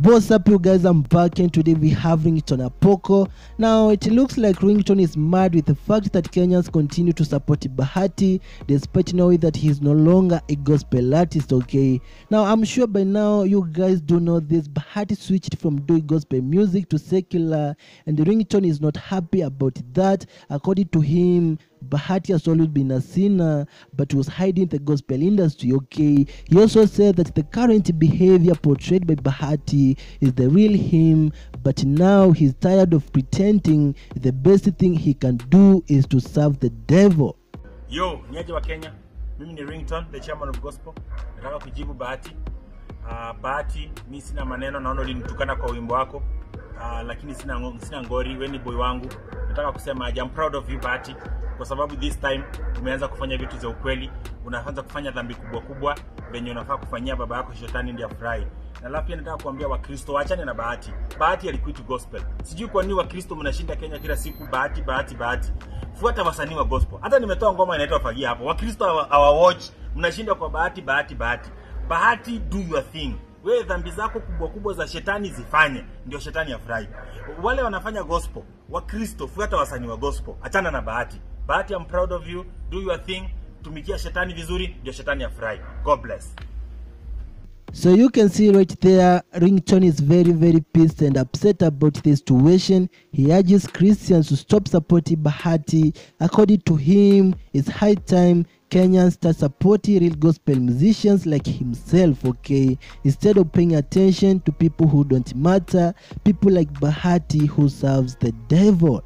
What's up, you guys? I'm back, and today we have Ringtone Apoko. Now it looks like Ringtone is mad with the fact that Kenyans continue to support Bahati despite knowing that he is no longer a gospel artist. Okay, now I'm sure by now you guys do know this. Bahati switched from doing gospel music to secular, and Ringtone is not happy about that. According to him, Bahati has always been a sinner but was hiding the gospel industry. Okay, he also said that the current behavior portrayed by Bahati is the real him, but now he's tired of pretending the best thing he can do is to serve the devil. Yo, niaje wa Kenya, mimi ni Ringtone, the chairman of gospel. Nataka kujibu Bahati. Bahati, mimi sina maneno, naona ulinitukana kwa wimbo wako. Lakini sina ngori, wewe ni boy wangu. Nataka kusema I'm proud of you Bahati, kwa sababu this time umeanza kufanya vitu za ukweli, unaanza kufanya dhambi kubwa kubwa venye unafaa kufanyia baba yako shetani ndiye afurahi. Na alafu pia nataka kuambia Wakristo waachane na Bahati. Bahati alikuit gospel. Sijui kwa nini Wakristo mnashinda Kenya kila siku Bahati. Fuata wasanii wa gospel. Hata nimetoa ngoma inaitwa Fagia hapo. Wakristo watch, mnashinda kwa Bahati. Bahati, do your thing. Wewe dhambi zako kubwa za shetani zifanye, ndio shetani afurahi. Wale wanafanya gospel, Wakristo fuata wasanii wa gospel. Achana na Bahati. Bahati, I'm proud of you. Do your thing. Tumikia shetani vizuri, ndio shetani afurahi. God bless. So you can see right there, Ringtone is very pissed and upset about the situation. He urges Christians to stop supporting Bahati. According to him, it's high time Kenyans start supporting real gospel musicians like himself, okay? Instead of paying attention to people who don't matter, people like Bahati who serves the devil.